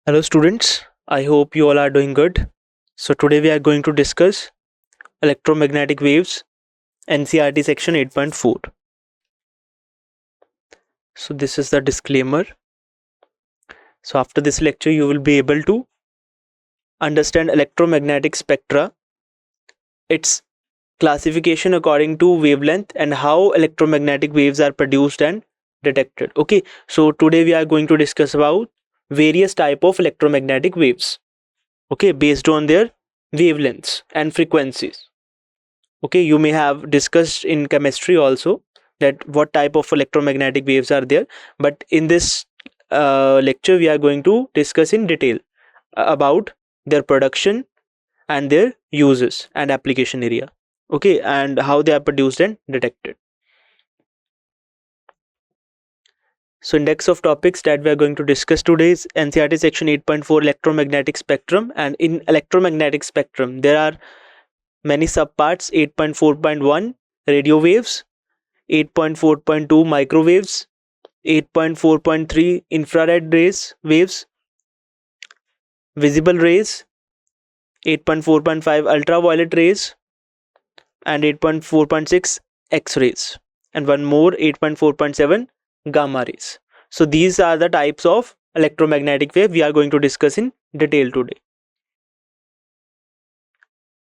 Hello students, I hope you all are doing good. So today we are going to discuss electromagnetic waves NCERT section 8.4. So this is the disclaimer. So after this lecture you will be able to understand electromagnetic spectra, its classification according to wavelength and how electromagnetic waves are produced and detected. Okay, so today we are going to discuss about various type of electromagnetic waves, okay, based on their wavelengths and frequencies. Okay, you may have discussed in chemistry also that what type of electromagnetic waves are there, but in this lecture we are going to discuss in detail about their production and their uses and application area, okay, and how they are produced and detected. So index of topics that we are going to discuss today is NCERT section 8.4 electromagnetic spectrum, and in electromagnetic spectrum there are many subparts. 8.4.1 radio waves, 8.4.2 microwaves, 8.4.3 infrared waves, visible rays, 8.4.5 ultraviolet rays, and 8.4.6 X-rays, and one more 8.4.7 gamma rays. So these are the types of electromagnetic wave we are going to discuss in detail today.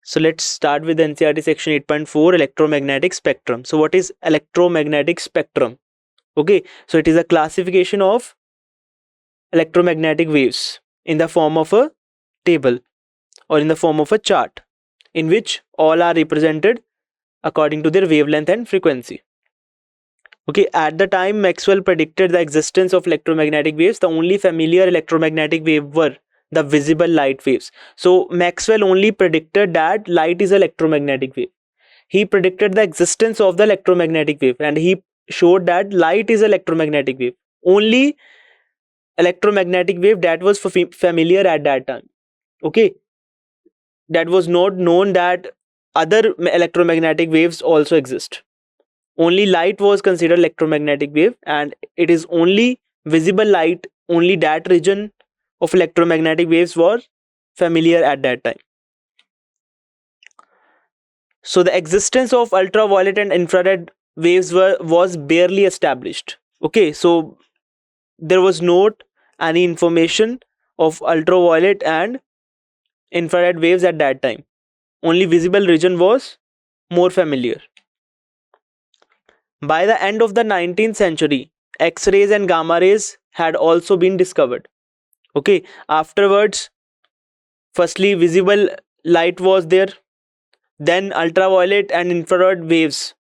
So let's start with NCERT section 8.4 electromagnetic spectrum. So what is electromagnetic spectrum? Okay, so it is a classification of electromagnetic waves in the form of a table or in the form of a chart in which all are represented according to their wavelength and frequency. Okay, at the time Maxwell predicted the existence of electromagnetic waves, the only familiar electromagnetic wave were the visible light waves. So Maxwell only predicted that light is electromagnetic wave. He predicted the existence of the electromagnetic wave and he showed that light is electromagnetic wave. Only electromagnetic wave that was familiar at that time. Okay, that was not known that other electromagnetic waves also exist. Only light was considered electromagnetic wave, and it is only visible light, only that region of electromagnetic waves were familiar at that time. So the existence of ultraviolet and infrared waves was barely established. Okay, so there was not any information of ultraviolet and infrared waves at that time. Only visible region was more familiar. By the end of the 19th century, X-rays and gamma rays had also been discovered. Okay, afterwards, firstly visible light was there, then ultraviolet and infrared waves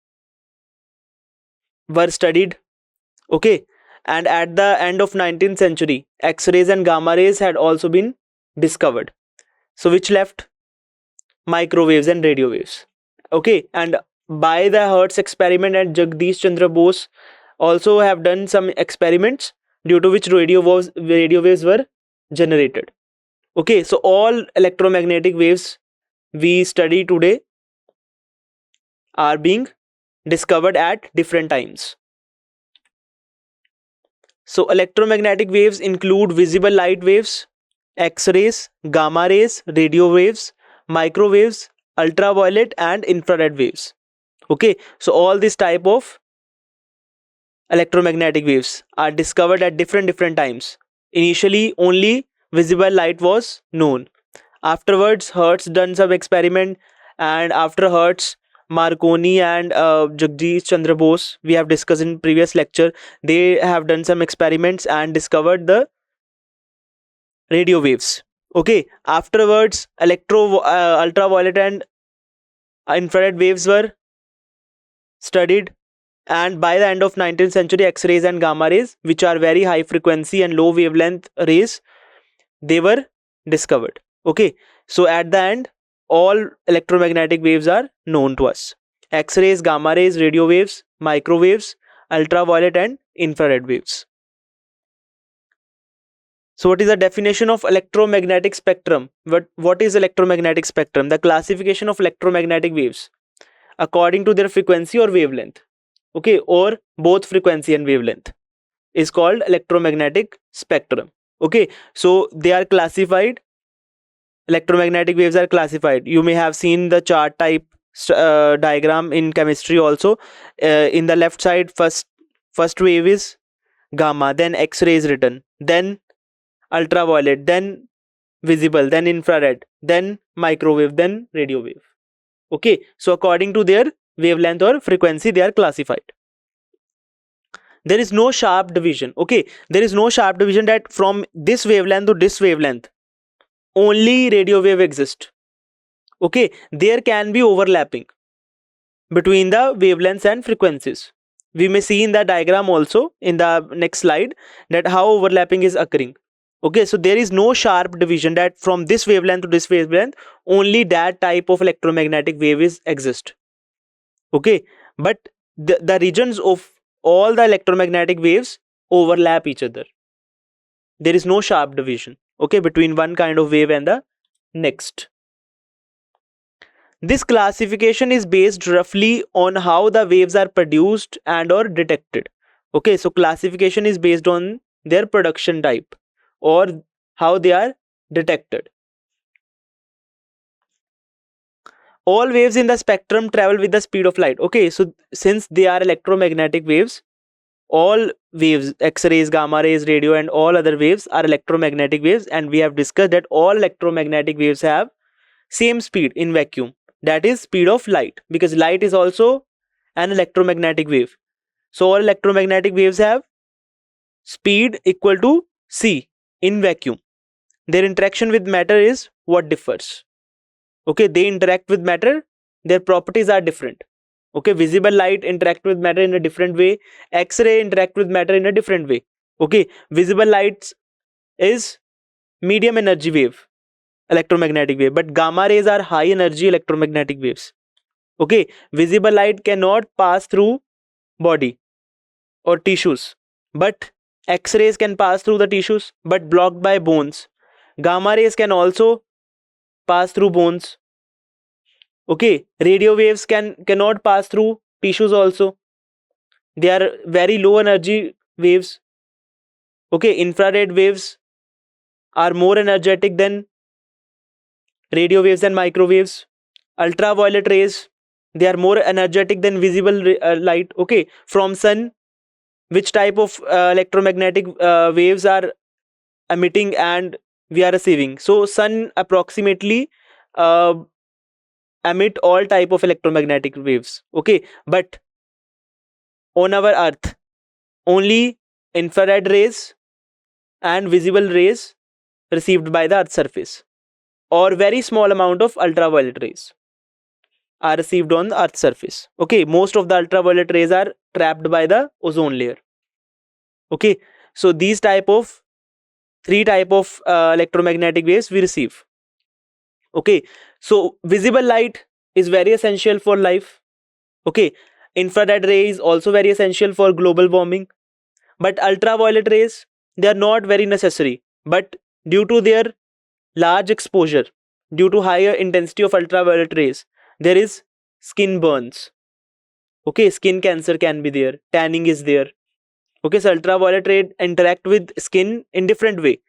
were studied. Okay, and at the end of 19th century, X-rays and gamma rays had also been discovered. So which left microwaves and radio waves. Okay, and by the Hertz experiment and Jagdish Chandra Bose also have done some experiments due to which radio waves were generated. Okay, so all electromagnetic waves we study today are being discovered at different times. So electromagnetic waves include visible light waves, X-rays, gamma rays, radio waves, microwaves, ultraviolet and infrared waves. Okay, so all these type of electromagnetic waves are discovered at different times. Initially only visible light was known. Afterwards Hertz done some experiment, and after Hertz, Marconi and Jagdish Chandra Bose, we have discussed in previous lecture, they have done some experiments and discovered the radio waves. Okay, afterwards ultraviolet and infrared waves were studied, and by the end of 19th century, X-rays and gamma rays, which are very high frequency and low wavelength rays, they were discovered. Okay, so at the end all electromagnetic waves are known to us: X-rays, gamma rays, radio waves, microwaves, ultraviolet and infrared waves. So what is the definition of electromagnetic spectrum? What is electromagnetic spectrum? The classification of electromagnetic waves according to their frequency or wavelength, okay, or both frequency and wavelength, is called electromagnetic spectrum. Okay, so they are classified. Electromagnetic waves are classified. You may have seen the chart type diagram in chemistry also. In the left side, first wave is gamma, then X-ray is written, then ultraviolet, then visible, then infrared, then microwave, then radio wave. Okay, so according to their wavelength or frequency, they are classified. There is no sharp division. Okay, there is no sharp division that from this wavelength to this wavelength only radio wave exists. Okay, there can be overlapping between the wavelengths and frequencies. We may see in the diagram also in the next slide that how overlapping is occurring. Okay, so there is no sharp division that from this wavelength to this wavelength only that type of electromagnetic wave is exist. Okay, but the regions of all the electromagnetic waves overlap each other. There is no sharp division, okay, between one kind of wave and the next. This classification is based roughly on how the waves are produced and or detected. Okay, so classification is based on their production type or how they are detected. All waves in the spectrum travel with the speed of light. Okay, so since they are electromagnetic waves, all waves, X-rays, gamma rays, radio and all other waves are electromagnetic waves, and we have discussed that all electromagnetic waves have same speed in vacuum, that is speed of light, because light is also an electromagnetic wave. So all electromagnetic waves have speed equal to c in vacuum. Their interaction with matter is what differs. Okay, they interact with matter, their properties are different. Okay, visible light interact with matter in a different way, X-ray interact with matter in a different way. Okay, visible light is medium energy wave, electromagnetic wave, but gamma rays are high energy electromagnetic waves. Okay, visible light cannot pass through body or tissues, but X-rays can pass through the tissues but blocked by bones. Gamma rays can also pass through bones. Okay, radio waves cannot pass through tissues also. They are very low energy waves. Okay, infrared waves are more energetic than radio waves and microwaves. Ultraviolet rays, they are more energetic than visible light. Okay, from sun, which type of electromagnetic waves are emitting and we are receiving? So sun approximately uh, emit all type of electromagnetic waves. Okay, but on our earth only infrared rays and visible rays received by the earth's surface, or very small amount of ultraviolet rays are received on the earth's surface. Okay, most of the ultraviolet rays are trapped by the ozone layer. Okay, so these type of three type of electromagnetic waves we receive. Okay, so visible light is very essential for life. Okay, infrared ray is also very essential for global warming, but ultraviolet rays, they are not very necessary, but due to their large exposure, due to higher intensity of ultraviolet rays, there is skin burns. Okay, skin cancer can be there, tanning is there. Okay, so ultraviolet ray interact with skin in different way,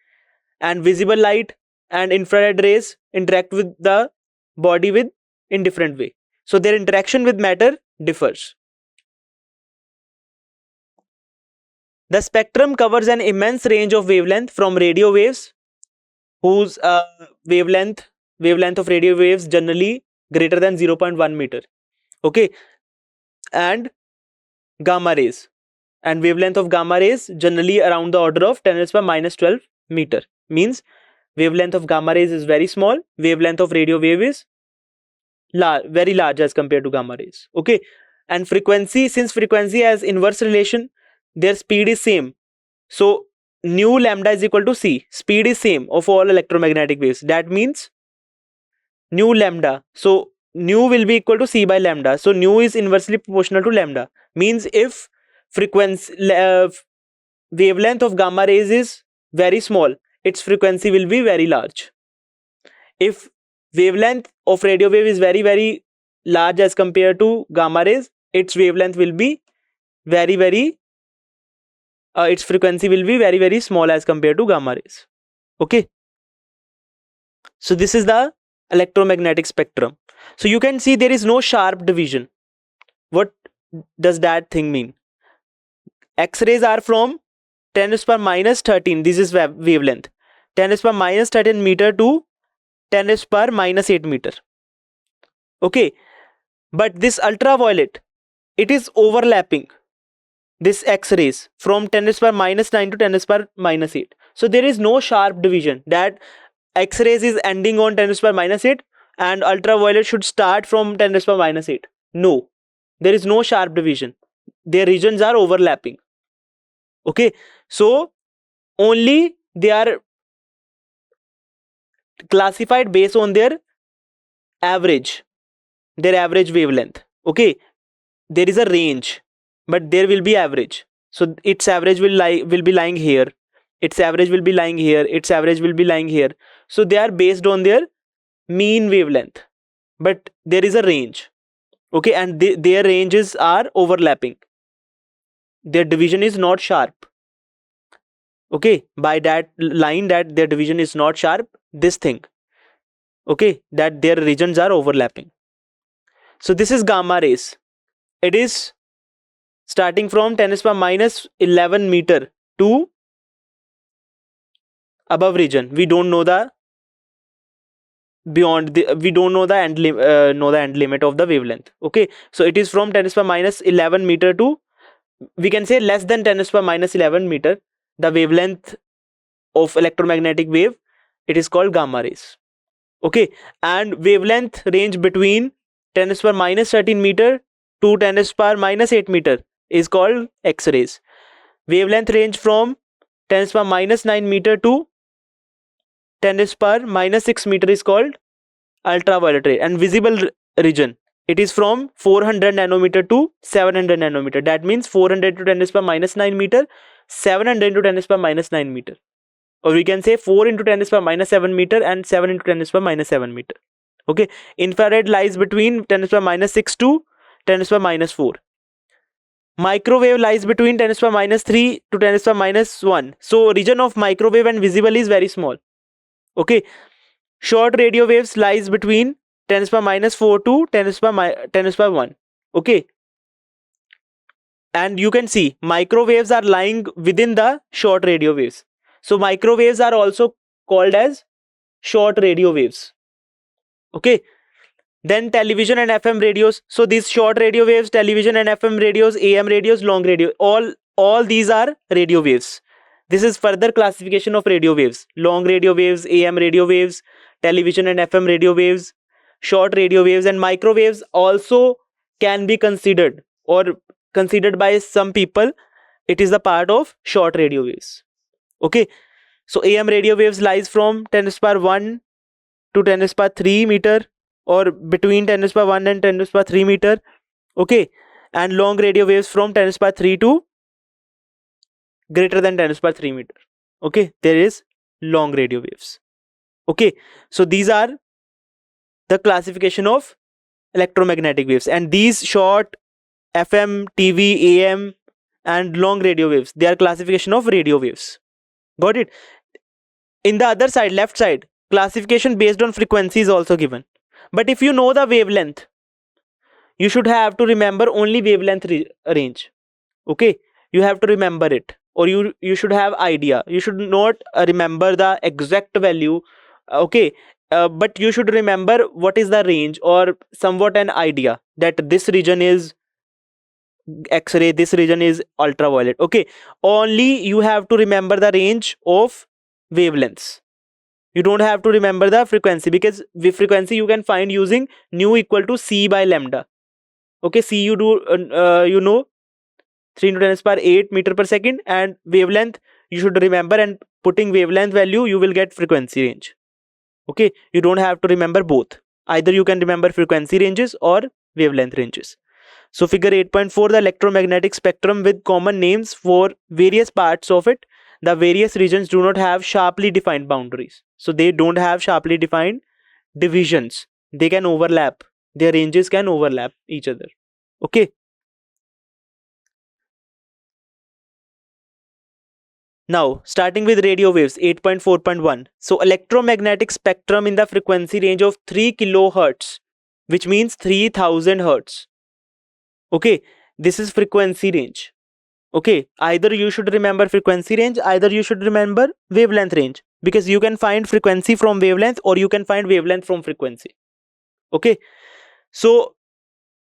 and visible light and infrared rays interact with the body with in different way, so their interaction with matter differs. The spectrum covers an immense range of wavelength from radio waves, whose wavelength of radio waves generally greater than 0.1 meter. Okay, and gamma rays, and wavelength of gamma rays generally around the order of 10 raised by minus 12 meter. Means wavelength of gamma rays is very small, wavelength of radio wave is very large as compared to gamma rays. Okay, and frequency, since frequency has inverse relation, their speed is same. So nu lambda is equal to c, speed is same of all electromagnetic waves. That means nu lambda, so nu will be equal to c by lambda, so nu is inversely proportional to lambda. Means if frequency wavelength of gamma rays is very small, its frequency will be very large. If wavelength of radio wave is very large as compared to gamma rays, its wavelength will be very its frequency will be very, very small as compared to gamma rays. Okay. So this is the electromagnetic spectrum. So you can see there is no sharp division. What does that thing mean? X-rays are from 10 to the power minus 13. This is wavelength. 10 to the power minus 13 meter to 10 to the power minus 8 meter. Okay. But this ultraviolet, it is overlapping this X-rays from 10 to the power minus 9 to 10 to the power minus 8. So there is no sharp division that X-rays is ending on 10 to the power minus 8 and ultraviolet should start from 10 to the power minus 8. No, there is no sharp division. Their regions are overlapping. Okay, so only they are classified based on their average wavelength. Okay, there is a range, but there will be average. So its average will be lying here. Its average will be lying here. Its average will be lying here. So they are based on their mean wavelength, but there is a range. Okay, and their ranges are overlapping. Their division is not sharp. Okay, by that line that their division is not sharp, this thing. Okay, that their regions are overlapping. So this is gamma rays. It is starting from 10 to the power minus 11 meter to above region. We don't know the we don't know the end limit of the wavelength. Okay, so it is from 10 to the power minus 11 meter to, we can say, less than 10 to the power minus 11 meter. The wavelength of electromagnetic wave, it is called gamma rays. Okay, and wavelength range between 10 to the power minus 13 meter to 10 to the power minus 8 meter is called X-rays. Wavelength range from 10 to the power minus 9 meter to 10 to the power minus 6 meter is called ultraviolet ray. And visible region, it is from 400 nanometer to 700 nanometer. That means 400 to 10 to the power minus 9 meter, 700 to 10 to the power minus 9 meter. Or we can say 4 into 10 to the power minus 7 meter and 7 into 10 to the power minus 7 meter. Okay, infrared lies between 10 to the power minus 6 to 10 to the power minus 4. Microwave lies between 10 to the power minus 3 to 10 to the power minus 1. So region of microwave and visible is very small. Okay, short radio waves lies between 10 to the power minus 4 to 10 to the power 1. Okay, and you can see microwaves are lying within the short radio waves. So microwaves are also called as short radio waves. Okay, then television and FM radios. So these short radio waves, television and FM radios, AM radios, long radio, all these are radio waves. This is further classification of radio waves: long radio waves, AM radio waves, television and FM radio waves, short radio waves. And microwaves also can be considered, or considered by some people, it is the part of short radio waves. Okay, so AM radio waves lies from 10 to the power 1 to 10 to the power 3 meter, or between 10 to the power 1 and 10 to the power 3 meter. Okay, and long radio waves from 10 to the power 3 to greater than 10 to the power 3 meter. Okay, there is long radio waves. Okay, so these are the classification of electromagnetic waves, and these short FM, TV, AM and long radio waves, they are classification of radio waves. Got it? In the other side, left side, classification based on frequency is also given. But if you know the wavelength, you should have to remember only wavelength range. Okay, you have to remember it, or you should have idea. You should not remember the exact value. Okay, but you should remember what is the range, or somewhat an idea that this region is X-ray, this region is ultraviolet. Okay, only you have to remember the range of wavelengths. You don't have to remember the frequency, because the frequency you can find using nu equal to c by lambda. Okay, c you do you know 3 into 10 to the power 8 meter per second, and wavelength you should remember, and putting wavelength value you will get frequency range. Okay, you don't have to remember both. Either you can remember frequency ranges or wavelength ranges. So figure 8.4, the electromagnetic spectrum with common names for various parts of it. The various regions do not have sharply defined boundaries. So they don't have sharply defined divisions. They can overlap. Their ranges can overlap each other. Okay. Now, starting with radio waves 8.4.1. So, electromagnetic spectrum in the frequency range of 3 kilohertz, which means 3000 hertz. Okay, this is frequency range. Okay, either you should remember frequency range, either you should remember wavelength range, because you can find frequency from wavelength or you can find wavelength from frequency. Okay, so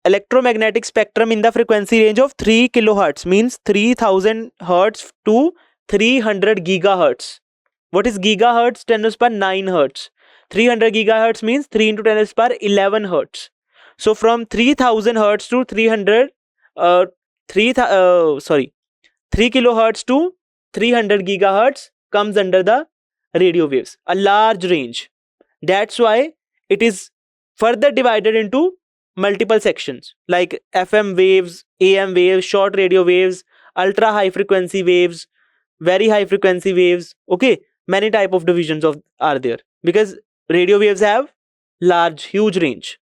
electromagnetic spectrum in the frequency range of 3 kilohertz means 3000 hertz to 300 gigahertz. What is gigahertz? 10 to the power 9 hertz. 300 gigahertz means 3 into 10 to the power 11 hertz. So from 3000 hertz to 300 3 kilohertz to 300 gigahertz comes under the radio waves, a large range. That's why it is further divided into multiple sections like FM waves, AM waves, short radio waves, ultra high frequency waves, very high frequency waves. Okay, many type of divisions of are there because radio waves have large, huge range.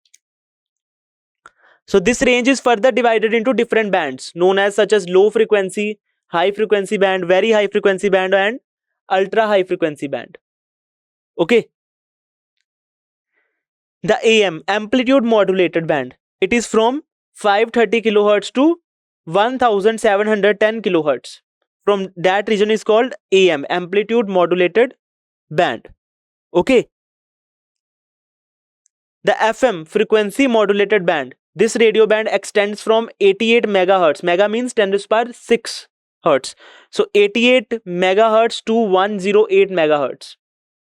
So this range is further divided into different bands known as such as low frequency, high frequency band, very high frequency band, and ultra high frequency band. Okay. The AM, amplitude modulated band, it is from 530 kilohertz to 1710 kilohertz. From that region is called AM, amplitude modulated band. Okay. The FM, frequency modulated band, this radio band extends from 88 megahertz. Mega means 10 to the power 6 hertz. So 88 megahertz to 108 megahertz.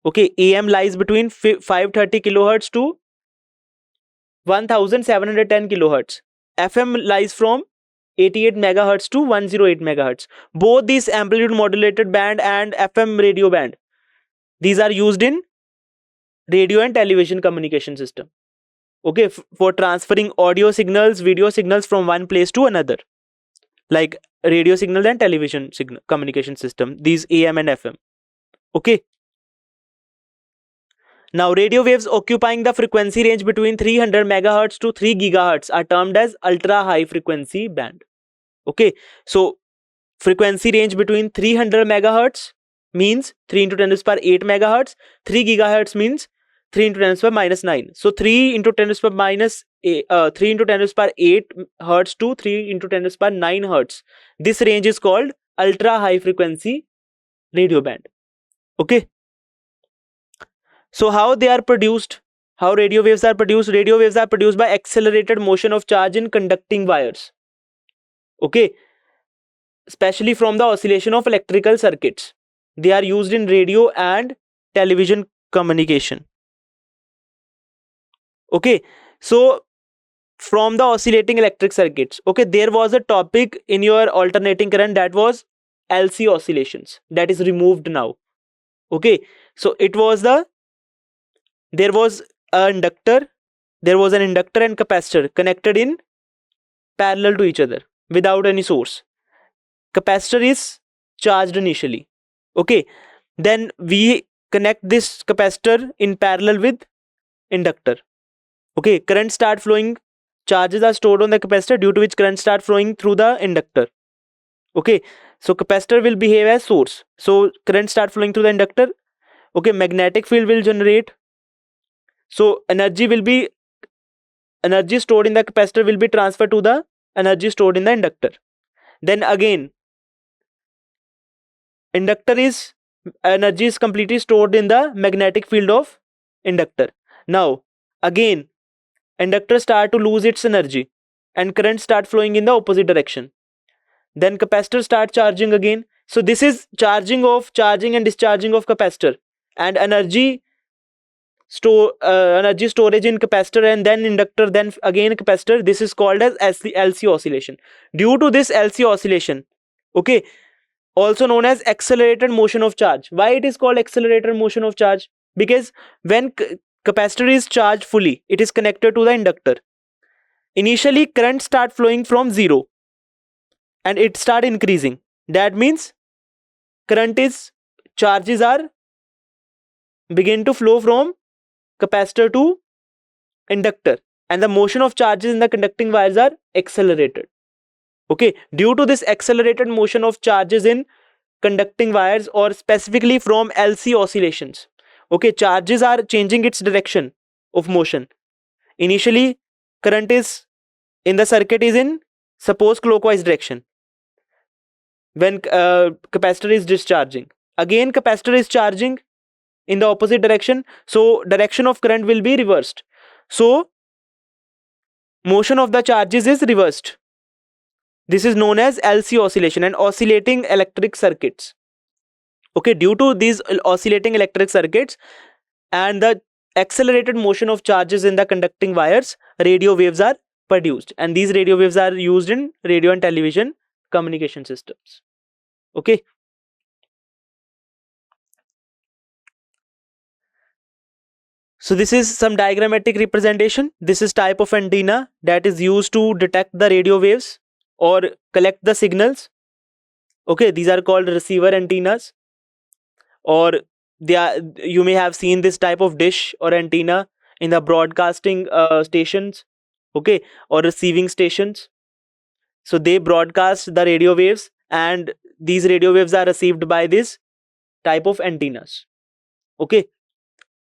Okay, AM lies between 530 kilohertz to 1710 kilohertz. FM lies from 88 megahertz to 108 megahertz. Both these amplitude modulated band and FM radio band, these are used in radio and television communication system. Okay, for transferring audio signals, video signals from one place to another, like radio signal and television signal communication system, these AM and FM. Okay. Now, radio waves occupying the frequency range between 300 megahertz to 3 gigahertz are termed as ultra high frequency band. Okay, so frequency range between 300 megahertz means 3 into 10 to the power 8 megahertz. 3 gigahertz means 3 into 10 to the power minus 9. So 3 into 10 to the power minus 3 into 10 to the power 8 hertz to 3 into 10 to the power 9 hertz. This range is called ultra high frequency radio band. Okay. So how they are produced? How radio waves are produced? Radio waves are produced by accelerated motion of charge in conducting wires. Okay. Especially from the oscillation of electrical circuits. They are used in radio and television communication. Okay. So from the oscillating electric circuits. Okay. There was a topic in your alternating current that was LC oscillations. That is removed now. Okay. So it was there was an inductor and capacitor connected in parallel to each other without any source. Capacitor is charged initially. Okay. Then we connect this capacitor in parallel with inductor. Okay. Current start flowing. Charges are stored on the capacitor, due to which current start flowing through the inductor. Okay. So capacitor will behave as source. So current start flowing through the inductor. Okay. Magnetic field will generate. So energy stored in the capacitor will be transferred to the energy stored in the inductor. Then again, energy is completely stored in the magnetic field of inductor. Now again, inductor start to lose its energy and current start flowing in the opposite direction. Then capacitor start charging again. So this is charging and discharging of capacitor, and energy storage in capacitor, and then inductor, then again capacitor. This is called as LC oscillation. Due to this LC oscillation, okay, also known as accelerated motion of charge. Why it is called accelerated motion of charge? Because when capacitor is charged fully, it is connected to the inductor. Initially current start flowing from 0 and it start increasing. That means charges are begin to flow from capacitor to inductor, and the motion of charges in the conducting wires are accelerated. Okay, due to this accelerated motion of charges in conducting wires or specifically from LC oscillations. Okay, charges are changing its direction of motion. Initially, current is in the circuit is in suppose clockwise direction when capacitor is discharging. Again, capacitor is charging in the opposite direction, so direction of current will be reversed. So motion of the charges is reversed. This is known as LC oscillation and oscillating electric circuits. Okay, due to these oscillating electric circuits and the accelerated motion of charges in the conducting wires, radio waves are produced, and these radio waves are used in radio and television communication systems. Okay. So this is some diagrammatic representation. This is type of antenna that is used to detect the radio waves or collect the signals. Okay, these are called receiver antennas, or they are, you may have seen this type of dish or antenna in the broadcasting stations, okay, or receiving stations. So they broadcast the radio waves, and these radio waves are received by this type of antennas. Okay,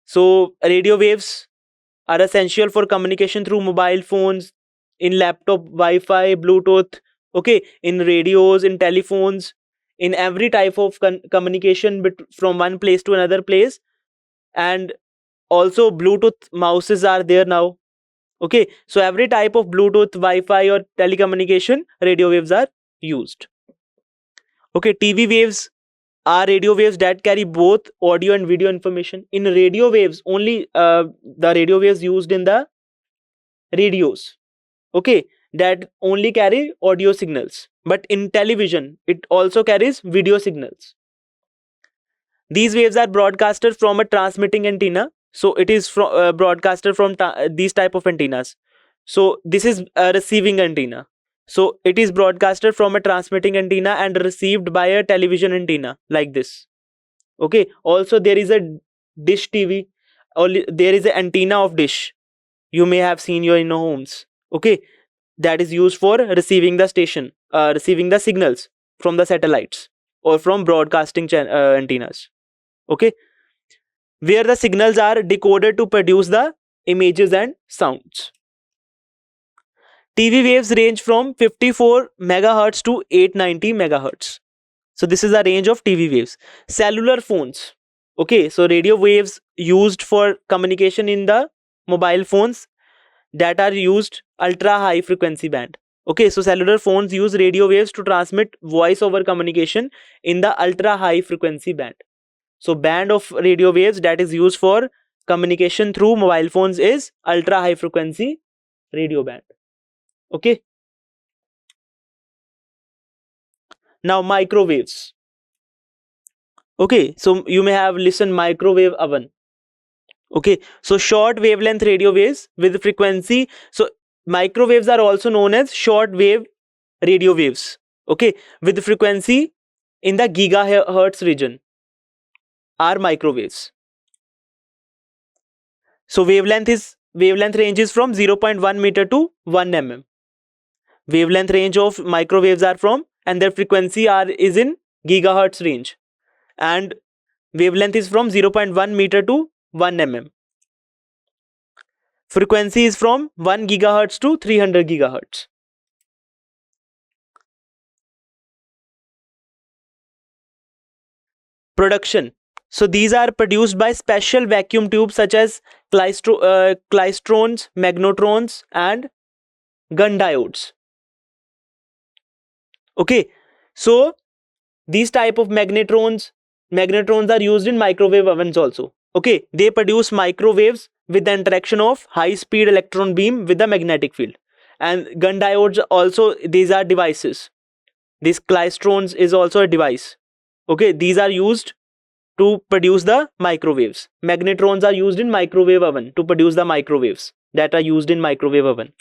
so radio waves are essential for communication through mobile phones, in laptop, Wi-Fi, Bluetooth, okay, in radios, in telephones, in every type of communication from one place to another place. And also Bluetooth mouses are there now. Okay, so every type of Bluetooth, Wi-Fi or telecommunication, radio waves are used. Okay, TV waves are radio waves that carry both audio and video information. In radio waves, only the radio waves used in the radios, okay, that only carry audio signals, but in television it also carries video signals. These waves are broadcasted from a transmitting antenna, so it is from broadcasted from these type of antennas. So this is a receiving antenna, so it is broadcasted from a transmitting antenna and received by a television antenna like this. Okay, also there is a dish TV, or there is an antenna of dish, you may have seen your in homes. Okay, that is used for receiving the station, receiving the signals from the satellites or from broadcasting antennas. Okay, where the signals are decoded to produce the images and sounds. TV waves range from 54 megahertz to 890 megahertz. So this is the range of TV waves. Cellular phones. Okay, so radio waves used for communication in the mobile phones that are used ultra high frequency band. Okay, so cellular phones use radio waves to transmit voice over communication in the ultra high frequency band. So band of radio waves that is used for communication through mobile phones is ultra high frequency radio band. Okay, now microwaves. Okay, so you may have listened microwave oven. Okay, so short wavelength radio waves with frequency. So microwaves are also known as short wave radio waves. Okay, with frequency in the gigahertz region are microwaves. So wavelength range is from 0.1 meter to 1 mm. Wavelength range of microwaves are from, and their frequency is in gigahertz range, and wavelength is from 0.1 meter to 1 mm. Frequency is from 1 gigahertz to 300 gigahertz. Production. So these are produced by special vacuum tubes such as klystrons, magnetrons, and gun diodes. Okay, so these type of magnetrons are used in microwave ovens also. Okay, they produce microwaves with the interaction of high speed electron beam with the magnetic field. And gun diodes also, these are devices. This klystrons is also a device. Okay, these are used to produce the microwaves. Magnetrons are used in microwave oven to produce the microwaves that are used in microwave oven.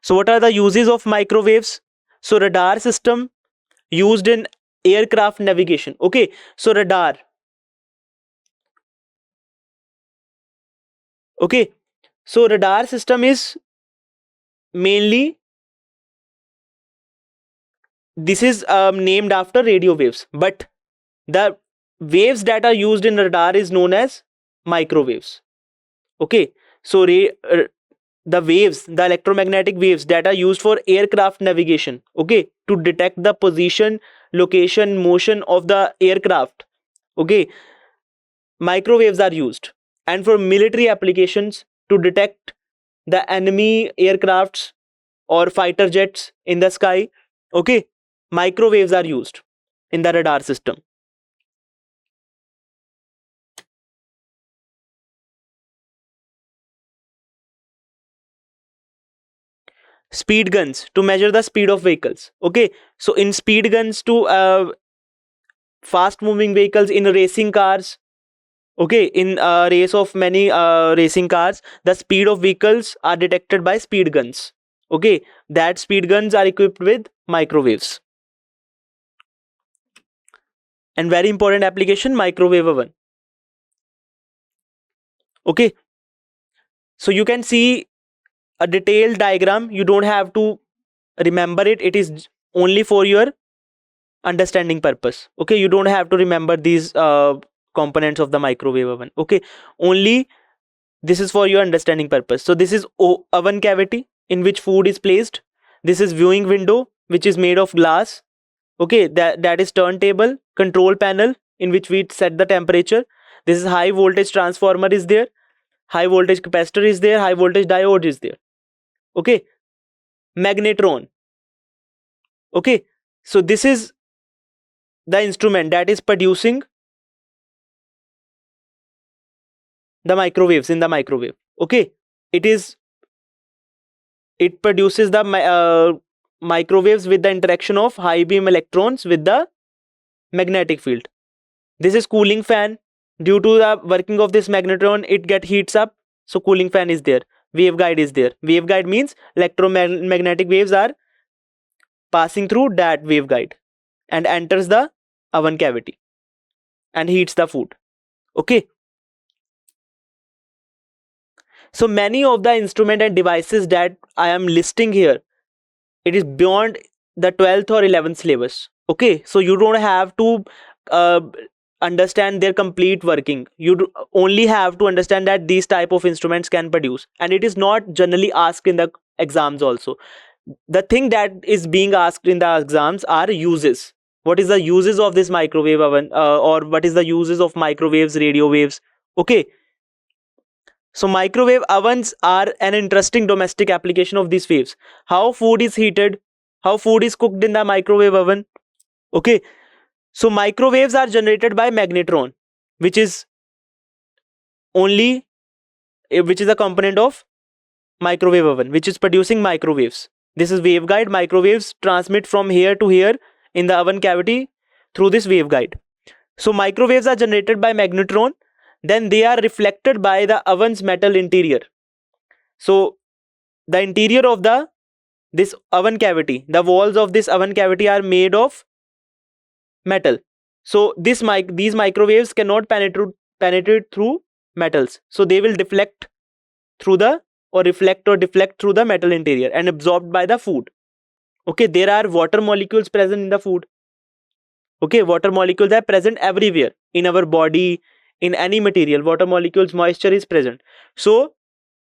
So what are the uses of microwaves? So radar system used in aircraft navigation. Okay, so radar. Okay, so radar system is mainly this is named after radio waves, but the waves that are used in radar is known as microwaves. Okay, so the waves, the electromagnetic waves that are used for aircraft navigation, okay, to detect the position, location, motion of the aircraft, okay, microwaves are used. And for military applications, to detect the enemy aircrafts or fighter jets in the sky, okay, microwaves are used in the radar system. Speed guns to measure the speed of vehicles, okay, so in speed guns to fast moving vehicles, in racing cars, okay, in a race of many racing cars, the speed of vehicles are detected by speed guns, okay, that speed guns are equipped with microwaves. And very important application, microwave oven, okay, so you can see a detailed diagram, you don't have to remember it, it is only for your understanding purpose, okay, you don't have to remember these components of the microwave oven, okay, only this is for your understanding purpose. So this is oven cavity in which food is placed, this is viewing window which is made of glass, okay, that is turntable, control panel in which we set the temperature, this is high voltage transformer is there, high voltage capacitor is there, high voltage diode is there, okay, magnetron, okay, so this is the instrument that is producing the microwaves in the microwave, okay, it is, it produces the microwaves with the interaction of high beam electrons with the magnetic field. This is cooling fan, due to the working of this magnetron it get heats up, so cooling fan is there, waveguide is there, waveguide means electromagnetic waves are passing through that waveguide and enters the oven cavity and heats the food, okay. So many of the instrument and devices that I am listing here, it is beyond the 12th or 11th syllabus, okay, so you don't have to uh, understand their complete working, you only have to understand that these type of instruments can produce, and it is not generally asked in the exams also. The thing that is being asked in the exams are uses, what is the uses of this microwave oven, or what is the uses of microwaves, radio waves, okay. So microwave ovens are an interesting domestic application of these waves. How food is heated, how food is cooked in the microwave oven. Okay. So microwaves are generated by magnetron, which is only which is a component of microwave oven, which is producing microwaves. This is waveguide. Microwaves transmit from here to here in the oven cavity through this waveguide. So microwaves are generated by magnetron, then they are reflected by the oven's metal interior. So the interior of the this oven cavity, the walls of this oven cavity are made of metal. So these microwaves cannot penetrate through metals, so they will deflect through the or reflect or deflect through the metal interior and absorbed by the food. Okay, there are water molecules present in the food. Okay, water molecules are present everywhere in our body, in any material, water molecules, moisture is present. So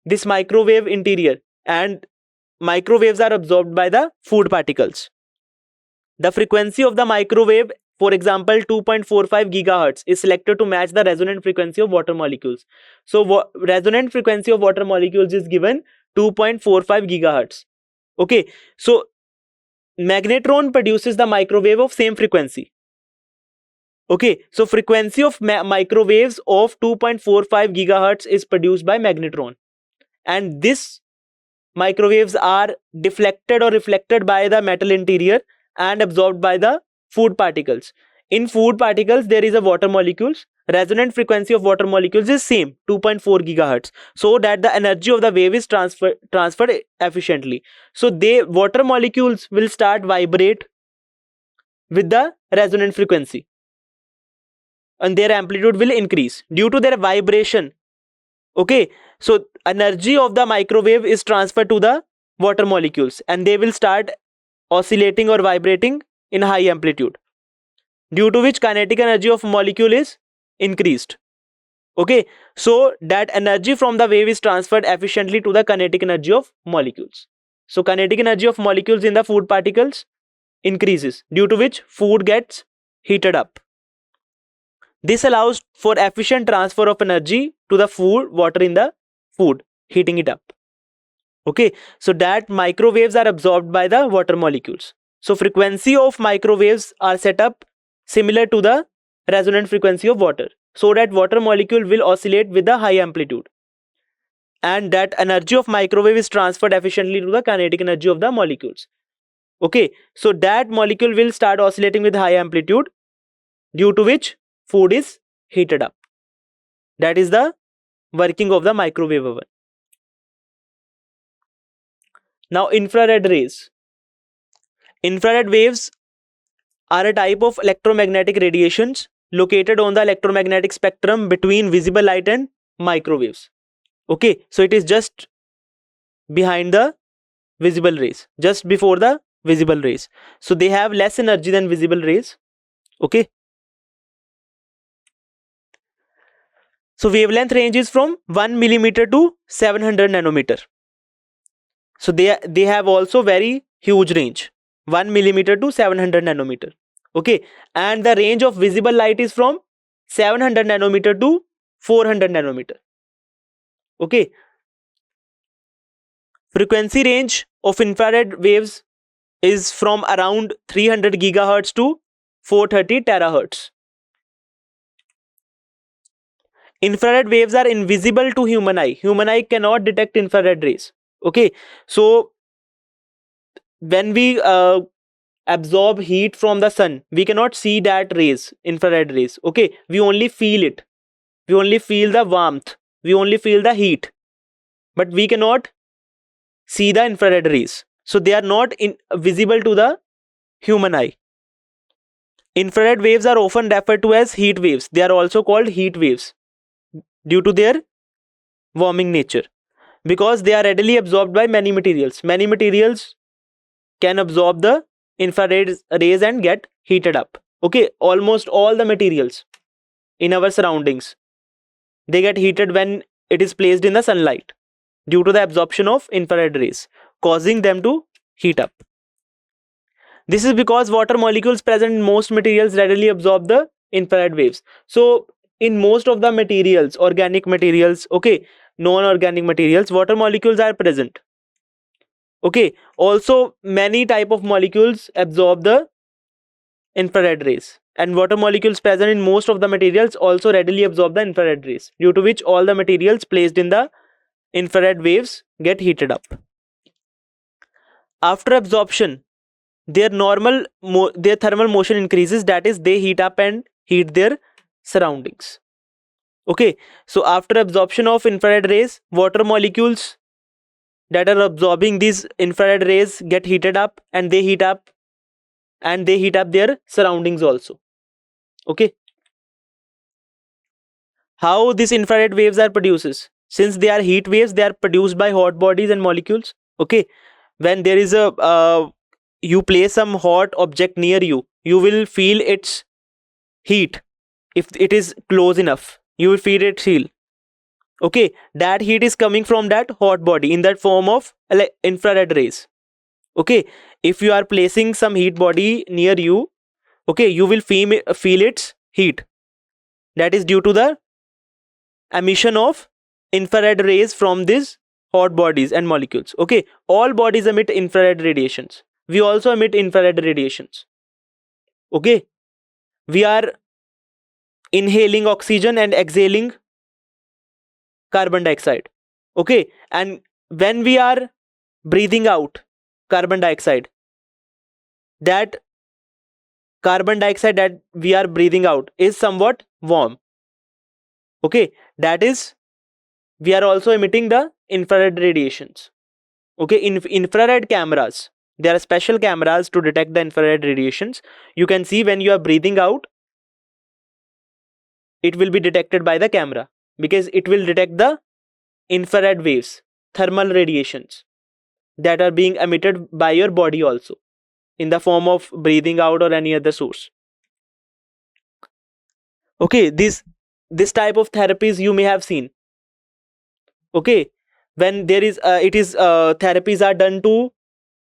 this microwave interior and microwaves are absorbed by the food particles. The frequency of the microwave, for example 2.45 gigahertz, is selected to match the resonant frequency of water molecules. So resonant frequency of water molecules is given 2.45 gigahertz. Okay, so magnetron produces the microwave of same frequency. Okay, so frequency of microwaves of 2.45 gigahertz is produced by magnetron, and this microwaves are deflected or reflected by the metal interior and absorbed by the food particles. In food particles there is a water molecules. Resonant frequency of water molecules is same 2.4 gigahertz, so that the energy of the wave is transferred efficiently. So they water molecules will start vibrate with the resonant frequency, and their amplitude will increase due to their vibration. Okay, so energy of the microwave is transferred to the water molecules and they will start oscillating or vibrating in high amplitude, due to which kinetic energy of molecule is increased. Okay, so that energy from the wave is transferred efficiently to the kinetic energy of molecules. So kinetic energy of molecules in the food particles increases, due to which food gets heated up. This allows for efficient transfer of energy to the food, water in the food, heating it up. Okay, so that microwaves are absorbed by the water molecules. So frequency of microwaves are set up similar to the resonant frequency of water, so that water molecule will oscillate with the high amplitude, and that energy of microwave is transferred efficiently to the kinetic energy of the molecules. Okay, so that molecule will start oscillating with high amplitude, due to which food is heated up. That is the working of the microwave oven. Now infrared rays. Infrared waves are a type of electromagnetic radiations located on the electromagnetic spectrum between visible light and microwaves. Okay, so it is just behind the visible rays, just before the visible rays. So they have less energy than visible rays. Okay, so wavelength range is from 1 millimeter to 700 nanometer. So they have also very huge range, 1 millimeter to 700 nanometer. Okay, and the range of visible light is from 700 nanometer to 400 nanometer. Okay, frequency range of infrared waves is from around 300 gigahertz to 430 terahertz. Infrared waves are invisible to human eye. Human eye cannot detect infrared rays. Okay, so when we absorb heat from the sun, we cannot see that rays, infrared rays. Okay, we only feel it. We only feel the warmth. We only feel the heat. But we cannot see the infrared rays. So they are not visible to the human eye. Infrared waves are often referred to as heat waves. They are also called heat waves due to their warming nature, because they are readily absorbed by many materials. Many materials can absorb the infrared rays and get heated up. Okay, almost all the materials in our surroundings, they get heated when it is placed in the sunlight due to the absorption of infrared rays, causing them to heat up. This is because water molecules present in most materials readily absorb the infrared waves. So in most of the materials, organic materials, okay, non-organic materials, water molecules are present. Okay, also many type of molecules absorb the infrared rays, and water molecules present in most of the materials also readily absorb the infrared rays, due to which all the materials placed in the infrared waves get heated up. After absorption, their their thermal motion increases, that is they heat up and heat their surroundings. Okay, so after absorption of infrared rays, water molecules that are absorbing these infrared rays get heated up, and they heat up their surroundings also. Okay, how these infrared waves are produced? Since they are heat waves, they are produced by hot bodies and molecules. Okay, when there is a you place some hot object near you, you will feel its heat. If it is close enough, you will feel its heat. Okay, that heat is coming from that hot body in that form of infrared rays. Okay, if you are placing some heat body near you, okay, you will feel its heat. That is due to the emission of infrared rays from these hot bodies and molecules. Okay, all bodies emit infrared radiations. We also emit infrared radiations. Okay, we are inhaling oxygen and exhaling carbon dioxide. Okay, and when we are breathing out carbon dioxide, that carbon dioxide that we are breathing out is somewhat warm. Okay, that is, we are also emitting the infrared radiations. Okay, infrared cameras, there are special cameras to detect the infrared radiations. You can see when you are breathing out, it will be detected by the camera, because it will detect the infrared waves, thermal radiations that are being emitted by your body also. in the form of breathing out or any other source. Okay, this type of therapies you may have seen. Okay, when there is it is therapies are done to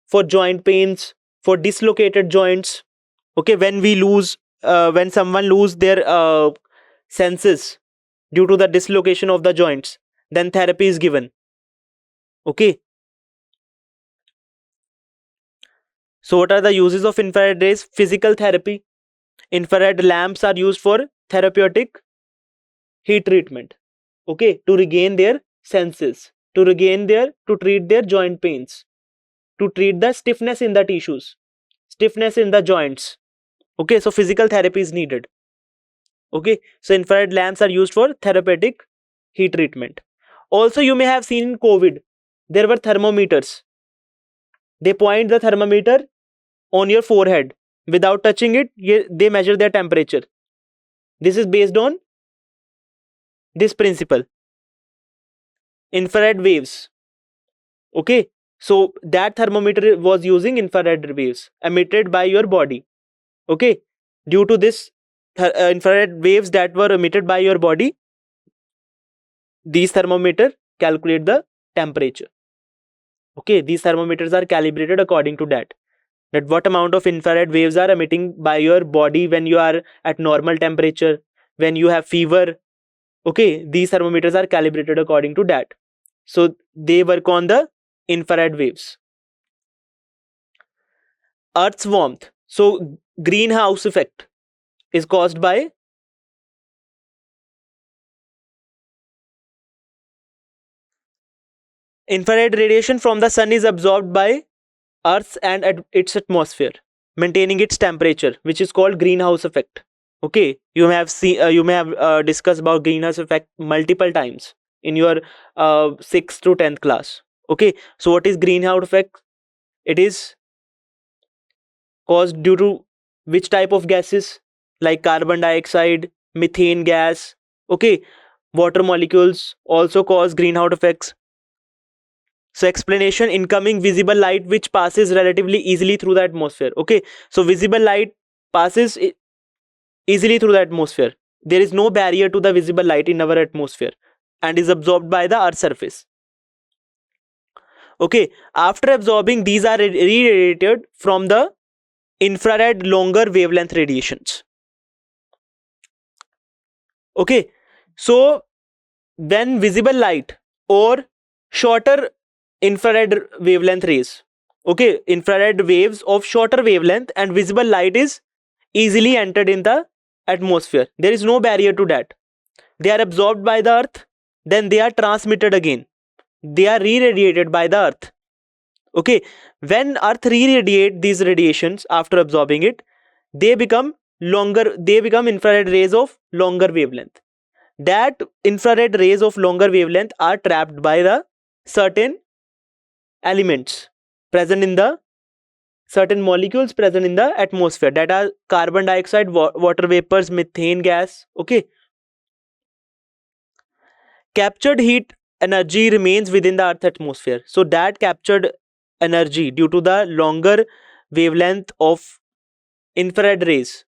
for joint pains, for dislocated joints. Okay, when we lose when someone lose their senses due to the dislocation of the joints, then therapy is given. Okay, so what are the uses of infrared rays? Physical therapy. Infrared lamps are used for therapeutic heat treatment. Okay, to regain their senses, to treat their joint pains, to treat the stiffness in the tissues, stiffness in the joints. Okay, so physical therapy is needed. Okay, so infrared lamps are used for therapeutic heat treatment. Also, you may have seen in COVID, there were thermometers. They point the thermometer on your forehead. Without touching it, they measure their temperature. This is based on this principle, infrared waves. Okay, so that thermometer was using infrared waves emitted by your body. Okay, due to this infrared waves that were emitted by your body, these thermometer calculate the temperature. Okay, these thermometers are calibrated according to that what amount of infrared waves are emitting by your body when you are at normal temperature, when you have fever. Okay, these thermometers are calibrated according to that, so they work on the infrared waves. Earth's warmth. So greenhouse effect is caused by infrared radiation from the sun is absorbed by Earth's and its atmosphere, maintaining its temperature, which is called greenhouse effect. Okay, you may have discussed about greenhouse effect multiple times in your 6th to 10th class. Okay, so what is greenhouse effect? It is caused due to which type of gases, like carbon dioxide, methane gas. Okay, water molecules also cause greenhouse effects. So explanation: incoming visible light which passes relatively easily through the atmosphere. Okay, so visible light passes easily through the atmosphere. There is no barrier to the visible light in our atmosphere and is absorbed by the earth's surface. Okay, after absorbing, these are re-radiated from the infrared longer wavelength radiations. Okay, so when visible light or shorter infrared wavelength rays, okay, infrared waves of shorter wavelength and visible light is easily entered in the atmosphere, there is no barrier to that. They are absorbed by the earth, then they are transmitted again, they are re-radiated by the earth. Okay, when earth re-radiate these radiations after absorbing it, they become infrared rays of longer wavelength. That infrared rays of longer wavelength are trapped by the certain elements present in the certain molecules present in the atmosphere, that are carbon dioxide, water vapors, methane gas. Okay, captured heat energy remains within the earth atmosphere. So that captured energy due to the longer wavelength of infrared rays,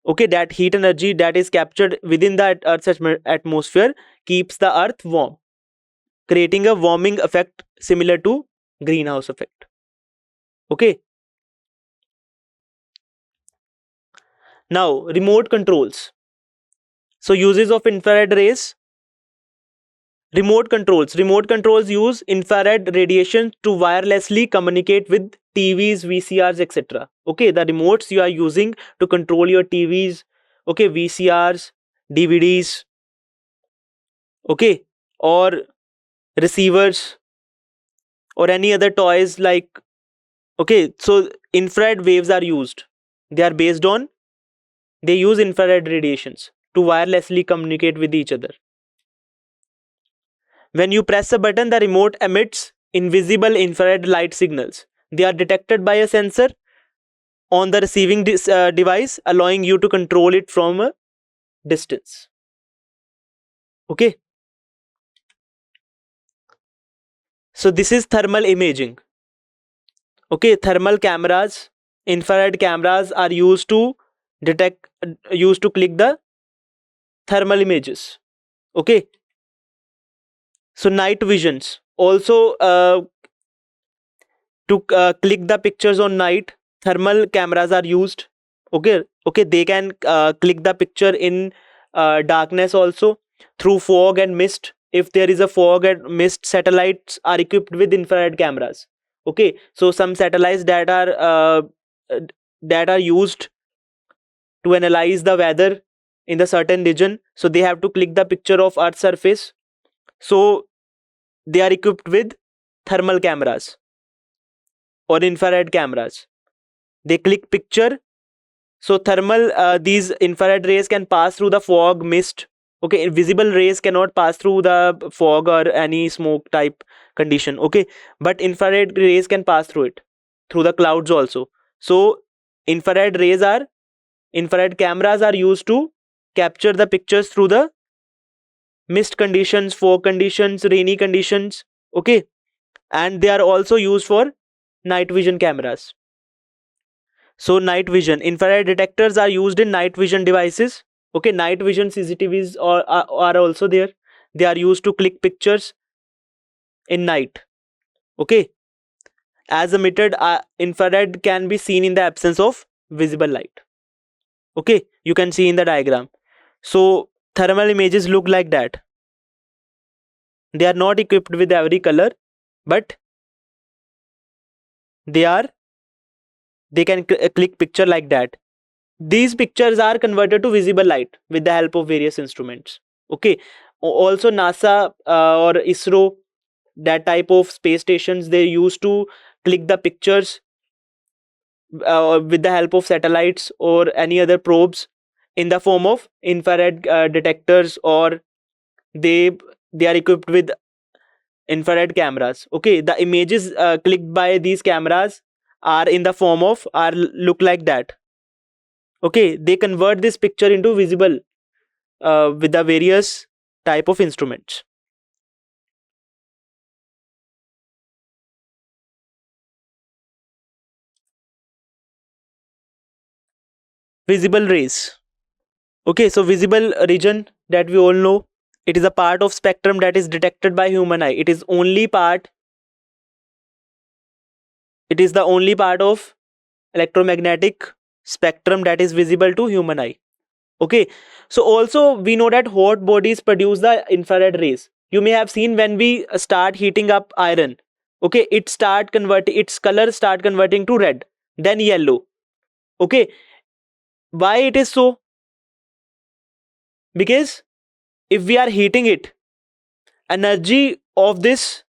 okay, that heat energy that is captured within the earth's atmosphere keeps the earth warm, creating a warming effect similar to greenhouse effect. Okay, now remote controls. So uses of infrared rays. Remote controls use infrared radiation to wirelessly communicate with TVs, VCRs, etc. Okay, the remotes you are using to control your TVs, okay, VCRs, DVDs, okay, or receivers, or any other toys, like, okay, so infrared waves are used. They are based on, they use infrared radiations to wirelessly communicate with each other. When you press a button, the remote emits invisible infrared light signals. They are detected by a sensor on the receiving device, allowing you to control it from a distance. Okay, so this is thermal imaging. Okay, thermal cameras, infrared cameras are used to detect, used to click the thermal images. Okay, so night visions also, to click the pictures on night, thermal cameras are used. Okay, okay, they can click the picture in darkness also, through fog and mist. If there is a fog and mist, satellites are equipped with infrared cameras. Okay, so some satellites uh, that are used to analyze the weather in the certain region, so they have to click the picture of earth surface, so they are equipped with thermal cameras or infrared cameras. They click picture. So thermal, these infrared rays can pass through the fog, mist. Okay, visible rays cannot pass through the fog or any smoke type condition. Okay, but infrared rays can pass through it, through the clouds also. So infrared rays are, infrared cameras are used to capture the pictures through the mist conditions, fog conditions, rainy conditions. Okay, and they are also used for night vision cameras. So night vision, infrared detectors are used in night vision devices. Okay, night vision CCTVs are also there. They are used to click pictures in night. Okay, as emitted, infrared can be seen in the absence of visible light. Okay, you can see in the diagram. So thermal images look like that. They are not equipped with every color, but they are, they can click picture like that. These pictures are converted to visible light with the help of various instruments. Okay, also NASA or ISRO, that type of space stations, they used to click the pictures with the help of satellites or any other probes in the form of infrared detectors, or they they are equipped with infrared cameras. Okay, the images clicked by these cameras are in the form of, are look like that. Okay, they convert this picture into visible with the various type of instruments. Visible rays. Okay, so visible region that we all know, it is a part of spectrum that is detected by human eye. It is only part, it is the only part of electromagnetic spectrum that is visible to human eye. Okay, so also we know that hot bodies produce the infrared rays. You may have seen when we start heating up iron. Okay, it start converting, its color start converting to red, then yellow. Okay, why it is so? Because if we are heating it, energy of this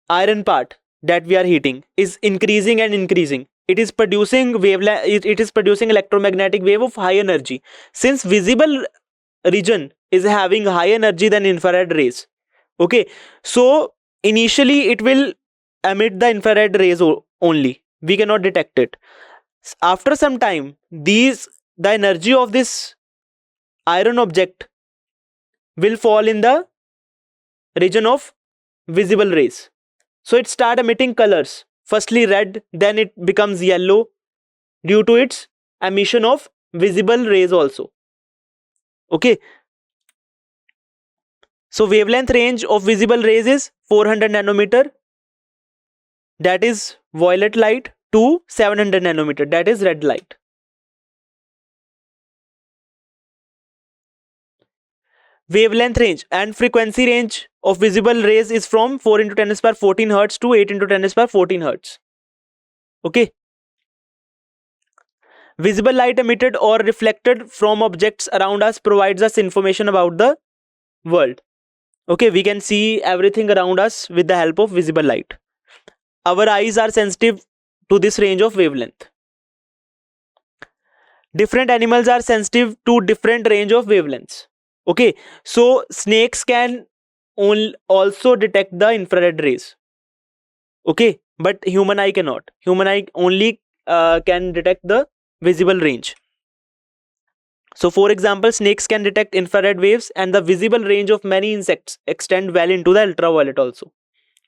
iron part that we are heating is increasing and increasing. It is producing wavelength, it is producing electromagnetic wave of high energy. Since visible region is having high energy than infrared rays. Okay, so initially it will emit the infrared rays only, we cannot detect it. After some time, these, the energy of this iron object will fall in the region of visible rays. So it start emitting colors. Firstly red, then it becomes yellow due to its emission of visible rays also. Okay. So wavelength range of visible rays is 400 nanometer, that is violet light, to 700 nanometer, that is red light. Wavelength range and frequency range of visible rays is from 4 into 10 to the power 14 hertz to 8 into 10 to the power 14 hertz. Okay. Visible light emitted or reflected from objects around us provides us information about the world. Okay, we can see everything around us with the help of visible light. Our eyes are sensitive to this range of wavelength. Different animals are sensitive to different range of wavelengths. Okay, so snakes can also detect the infrared rays. Okay, but human eye cannot. Human eye only can detect the visible range. So for example, snakes can detect infrared waves, and the visible range of many insects extend well into the ultraviolet also.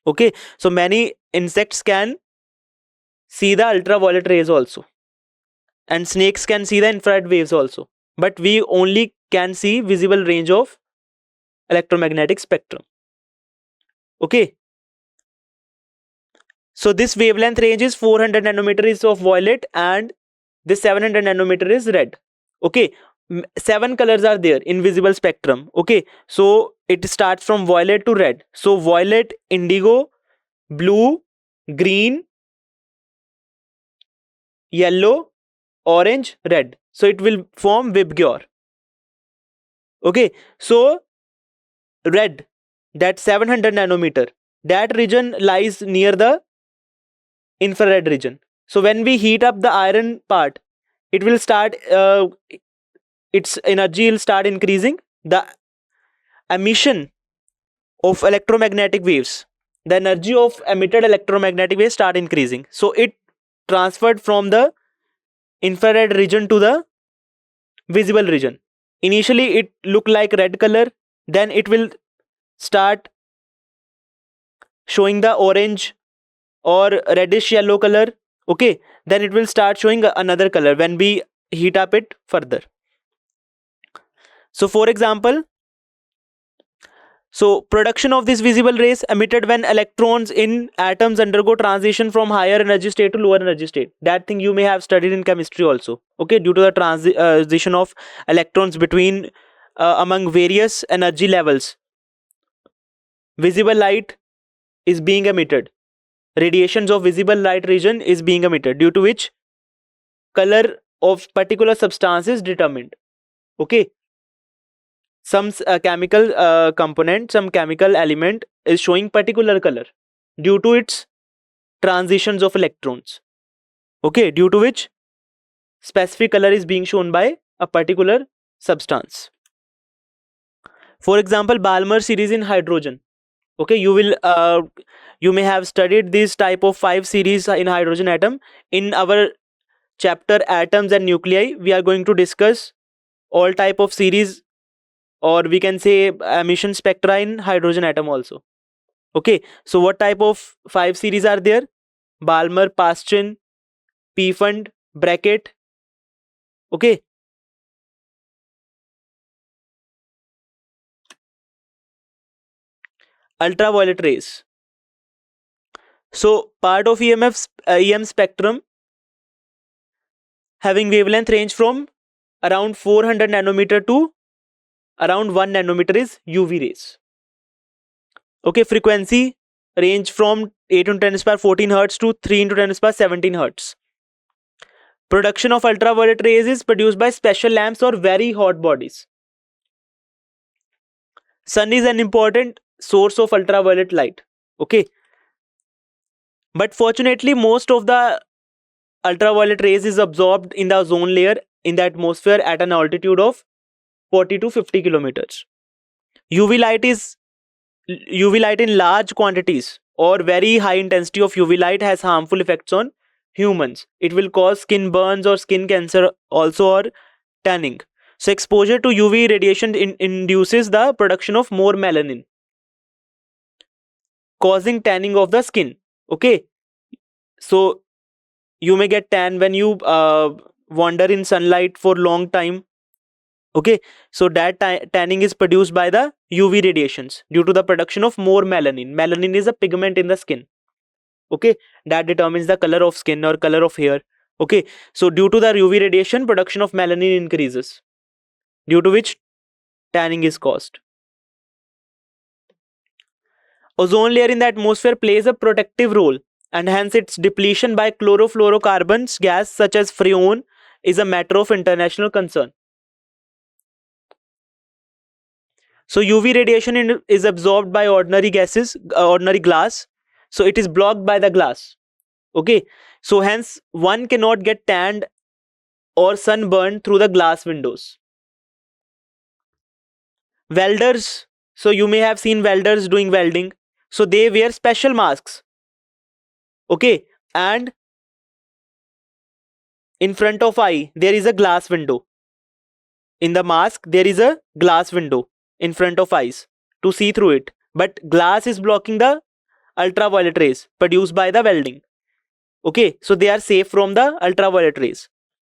Okay, so many insects can see the ultraviolet rays also, and snakes can see the infrared waves also, but we only can see visible range of electromagnetic spectrum. Okay, so this wavelength range is 400 nanometer is of violet, and this 700 nanometer is red. Okay, seven colors are there in visible spectrum. Okay, so it starts from violet to red. So violet, indigo, blue, green, yellow, orange, red. So it will form VIBGYOR. Okay, so red, that 700 nanometer, that region lies near the infrared region. So when we heat up the iron part, it will start its energy will start increasing. The emission of electromagnetic waves, the energy of emitted electromagnetic waves start increasing, so it transferred from the infrared region to the visible region. Initially it look like red color, then it will start showing the orange or reddish yellow color. Okay, then it will start showing another color when we heat up it further. So for example, so production of these visible rays emitted when electrons in atoms undergo transition from higher energy state to lower energy state. That thing you may have studied in chemistry also. Okay, due to the transition of electrons between among various energy levels, visible light is being emitted. Radiations of visible light region is being emitted, due to which color of particular substance is determined. Okay, some chemical component, some chemical element is showing particular color due to its transitions of electrons. Okay, due to which specific color is being shown by a particular substance. For example, Balmer series in hydrogen. Okay, you may have studied this type of 5 series in hydrogen atom. In our chapter atoms and nuclei, we are going to discuss all type of series, or we can say emission spectra in hydrogen atom also. Okay, so what type of 5 series are there? Balmer, Paschen, Pfund, Brackett. Okay, ultraviolet rays. So part of EM spectrum having wavelength range from around 400 nanometer to around 1 nanometer is UV rays. Okay, frequency range from 8 into 10 to the power 14 hertz to 3 into 10 to the power 17 hertz. Production of ultraviolet rays is produced by special lamps or very hot bodies. Sun is an important source of ultraviolet light. Okay, but fortunately most of the ultraviolet rays is absorbed in the ozone layer in the atmosphere at an altitude of 40 to 50 kilometers. UV light is UV light in large quantities or very high intensity of UV light has harmful effects on humans. It will cause skin burns or skin cancer also, or tanning. So exposure to UV radiation induces the production of more melanin, causing tanning of the skin. Okay, so you may get tan when you wander in sunlight for long time. Okay, so that tanning is produced by the UV radiations due to the production of more melanin. Melanin is a pigment in the skin. Okay, that determines the color of skin or color of hair. Okay, so due to the UV radiation, production of melanin increases, due to which tanning is caused. Ozone layer in the atmosphere plays a protective role, and hence its depletion by chlorofluorocarbons gas such as freon is a matter of international concern. So UV radiation is absorbed by ordinary gases, ordinary glass. So it is blocked by the glass. Okay, so hence one cannot get tanned or sunburned through the glass windows. Welders, so you may have seen welders doing welding. So they wear special masks. Okay, and in front of eye there is a glass window. In the mask there is a glass window in front of eyes to see through it, but glass is blocking the ultraviolet rays produced by the welding. Okay, so they are safe from the ultraviolet rays.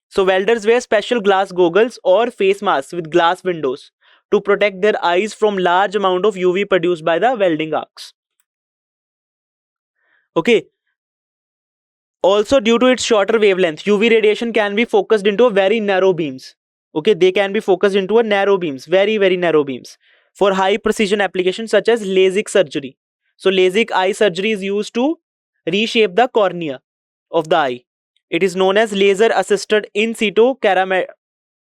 So welders wear special glass goggles or face masks with glass windows to protect their eyes from large amount of UV produced by the welding arcs. Okay, also due to its shorter wavelength, UV radiation can be focused into a very narrow beams. Okay, they can be focused into a narrow beams, very narrow beams, for high precision applications such as LASIK surgery. So LASIK eye surgery is used to reshape the cornea of the eye. It is known as laser assisted in situ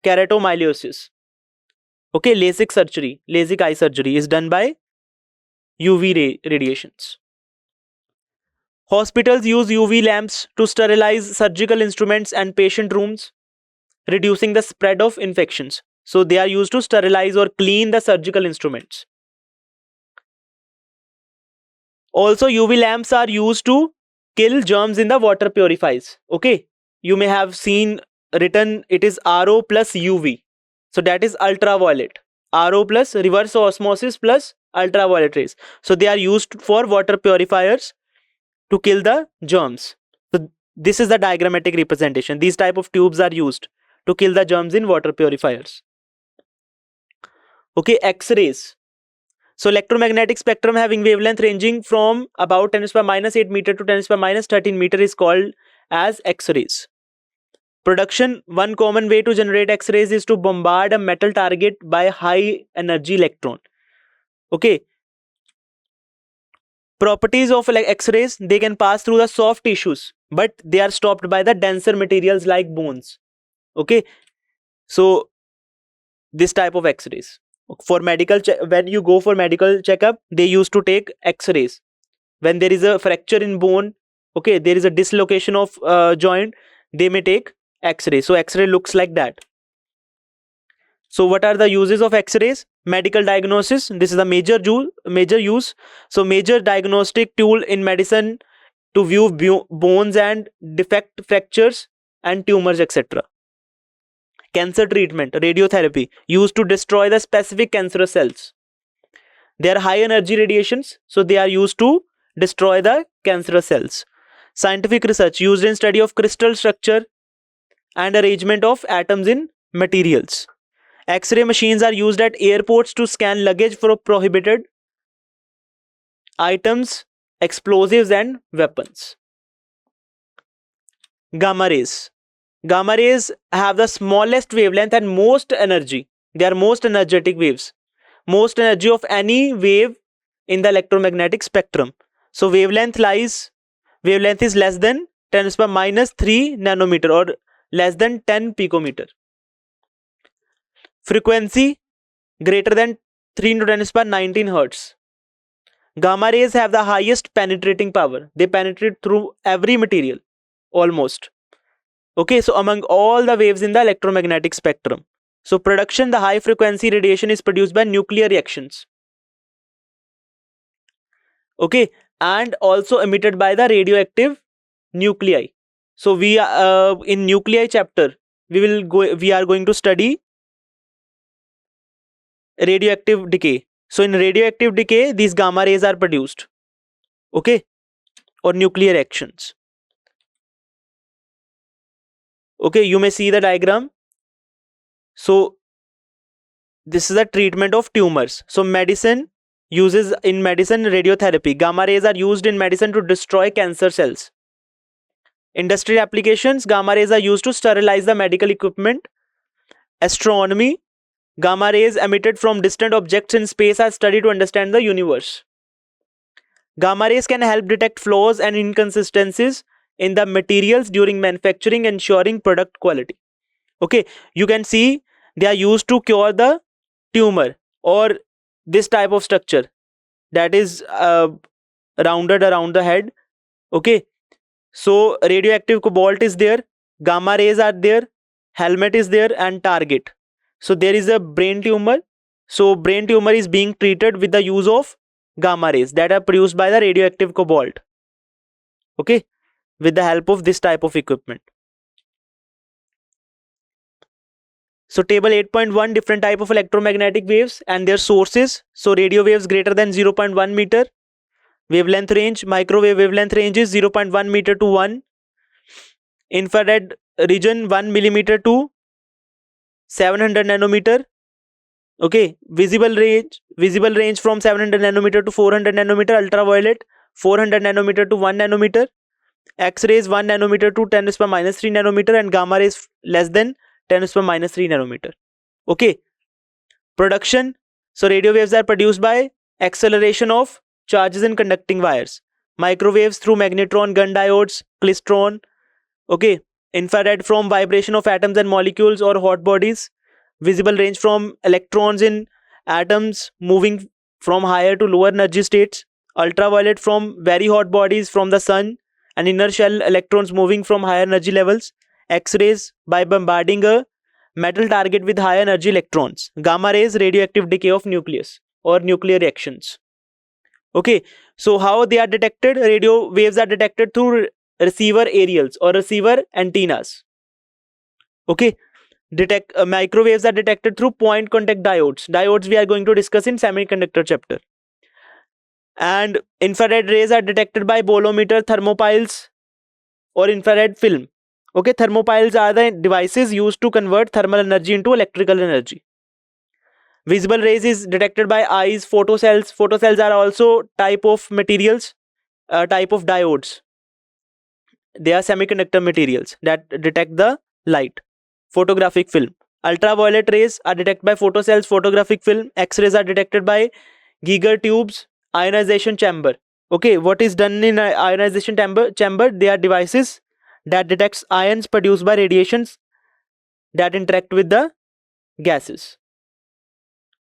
keratomycosis. Okay, LASIK eye surgery is done by UV radiations. Hospitals use UV lamps to sterilize surgical instruments and patient rooms, reducing the spread of infections. So they are used to sterilize or clean the surgical instruments. Also, UV lamps are used to kill germs in the water purifiers. Okay, you may have seen written it is RO plus UV. So that is ultraviolet. RO plus reverse osmosis plus ultraviolet rays. So they are used for water purifiers to kill the germs. So this is the diagrammatic representation. These type of tubes are used to kill the germs in water purifiers. Okay, X-rays. So electromagnetic spectrum having wavelength ranging from about 10 to the power minus 8 meter to 10 to the power minus 13 meter is called as X-rays. Production, one common way to generate X-rays is to bombard a metal target by high energy electron. Okay. Properties of X-rays, they can pass through the soft tissues, but they are stopped by the denser materials like bones. Okay. So this type of X-rays. For medical, when you go for medical checkup, they used to take X-rays. When there is a fracture in bone, okay, there is a dislocation of joint, they may take X-ray. So X-ray looks like that. So what are the uses of X-rays? Medical diagnosis. This is a major use. So major diagnostic tool in medicine to view bones and defect fractures and tumors, etc. Cancer treatment, radiotherapy, used to destroy the specific cancerous cells. They are high energy radiations, so they are used to destroy the cancerous cells. Scientific research, used in study of crystal structure and arrangement of atoms in materials. X-ray machines are used at airports to scan luggage for prohibited items, explosives and weapons. Gamma rays. Gamma rays have the smallest wavelength and most energy. They are most energetic waves. Most energy of any wave in the electromagnetic spectrum. So wavelength is less than 10 to the power minus 3 nanometer or less than 10 picometer. Frequency greater than 3 into 10 to the power 19 hertz. Gamma rays have the highest penetrating power. They penetrate through every material almost. Okay, so among all the waves in the electromagnetic spectrum. So production, the high frequency radiation is produced by nuclear reactions. Okay, and also emitted by the radioactive nuclei. So we in nuclei chapter we are going to study radioactive decay. So in radioactive decay, these gamma rays are produced. Okay, or nuclear reactions. Okay, you may see the diagram. So this is the treatment of tumors. So in medicine radiotherapy. Gamma rays are used in medicine to destroy cancer cells. Industrial applications, gamma rays are used to sterilize the medical equipment. Astronomy, gamma rays emitted from distant objects in space are studied to understand the universe. Gamma rays can help detect flaws and inconsistencies in the materials during manufacturing, ensuring product quality. Okay, you can see they are used to cure the tumor or this type of structure that is rounded around the head. Okay, so radioactive cobalt is there, gamma rays are there, helmet is there, and target. So there is a brain tumor. So brain tumor is being treated with the use of gamma rays that are produced by the radioactive cobalt. Okay, with the help of this type of equipment. So table 8.1, different type of electromagnetic waves and their sources. So radio waves greater than 0.1 meter. Wavelength range, microwave wavelength range is 0.1 meter to 1. Infrared region 1 millimeter to 700 nanometer. Okay, visible range from 700 nanometer to 400 nanometer. Ultraviolet 400 nanometer to 1 nanometer. X-rays 1 nanometer to 10 to the power minus 3 nanometer, and gamma rays less than 10 to the power minus 3 nanometer. Okay, production. So radio waves are produced by acceleration of charges in conducting wires. Microwaves through magnetron, gun diodes, klystron. Okay, infrared from vibration of atoms and molecules or hot bodies. Visible range from electrons in atoms moving from higher to lower energy states. Ultraviolet from very hot bodies from the sun and inner shell electrons moving from higher energy levels. X-rays by bombarding a metal target with high energy electrons. Gamma rays, radioactive decay of nucleus or nuclear reactions. Okay, so how they are detected? Radio waves are detected through receiver aerials or receiver antennas. Okay, microwaves are detected through point contact diodes. Diodes we are going to discuss in semiconductor chapter. And infrared rays are detected by bolometer, thermopiles or infrared film. Okay, thermopiles are the devices used to convert thermal energy into electrical energy. Visible rays is detected by eyes, photocells. Photocells are also type of materials, type of diodes. They are semiconductor materials that detect the light. Photographic film. Ultraviolet rays are detected by photocells, photographic film. X-rays are detected by Geiger tubes, ionization chamber. Okay, what is done in ionization chamber? They are devices that detects ions produced by radiations that interact with the gases.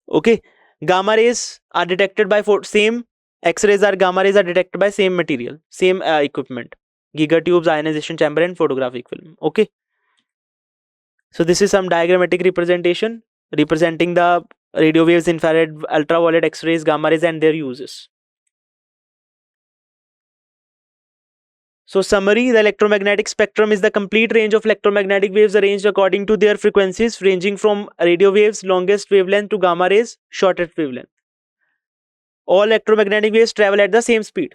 Okay, gamma rays are detected by same. X-rays are gamma rays are detected by same material, same equipment. Geiger tubes, ionization chamber, and photographic film. Okay. So this is some diagrammatic representation representing the radio waves, infrared, ultraviolet, X-rays, gamma rays, and their uses. So summary, the electromagnetic spectrum is the complete range of electromagnetic waves arranged according to their frequencies, ranging from radio waves, longest wavelength, to gamma rays, shortest wavelength. All electromagnetic waves travel at the same speed.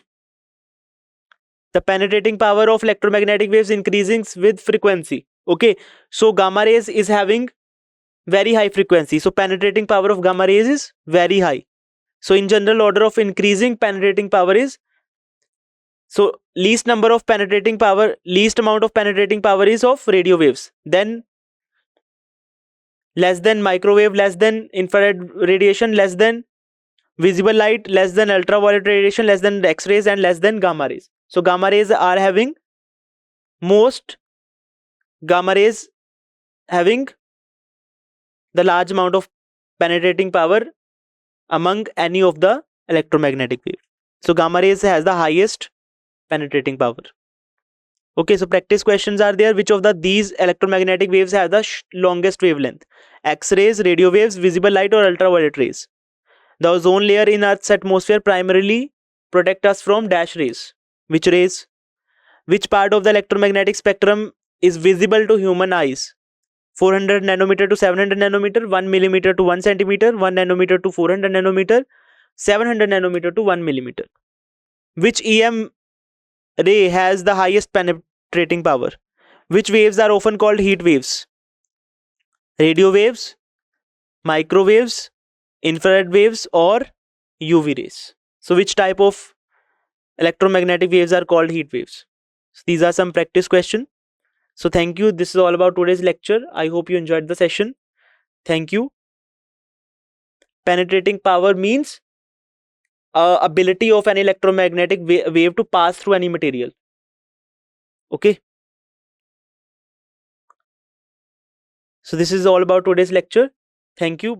The penetrating power of electromagnetic waves increasing with frequency. Okay, so gamma rays is having very high frequency, so penetrating power of gamma rays is very high. So in general order of increasing penetrating power is, so least amount of penetrating power is of radio waves, then less than microwave, less than infrared radiation, less than visible light, less than ultraviolet radiation, less than X-rays, and less than gamma rays. So gamma rays are having most, gamma rays having the large amount of penetrating power among any of the electromagnetic wave. So gamma rays has the highest penetrating power. Okay, so practice questions are there. Which of these electromagnetic waves have the longest wavelength? X-rays, radio waves, visible light, or ultraviolet rays? The ozone layer in Earth's atmosphere primarily protect us from dash rays. Which rays? Which part of the electromagnetic spectrum is visible to human eyes? 400 nanometer to 700 nanometer, 1 millimeter to 1 centimeter, 1 nanometer to 400 nanometer, 700 nanometer to 1 millimeter. Which EM ray has the highest penetrating power? Which waves are often called heat waves? Radio waves, microwaves, infrared waves, or UV rays? So which type of electromagnetic waves are called heat waves? So these are some practice questions. So thank you. This is all about today's lecture. I hope you enjoyed the session. Thank you. Penetrating power means ability of an electromagnetic wave to pass through any material. Okay. So this is all about today's lecture. Thank you.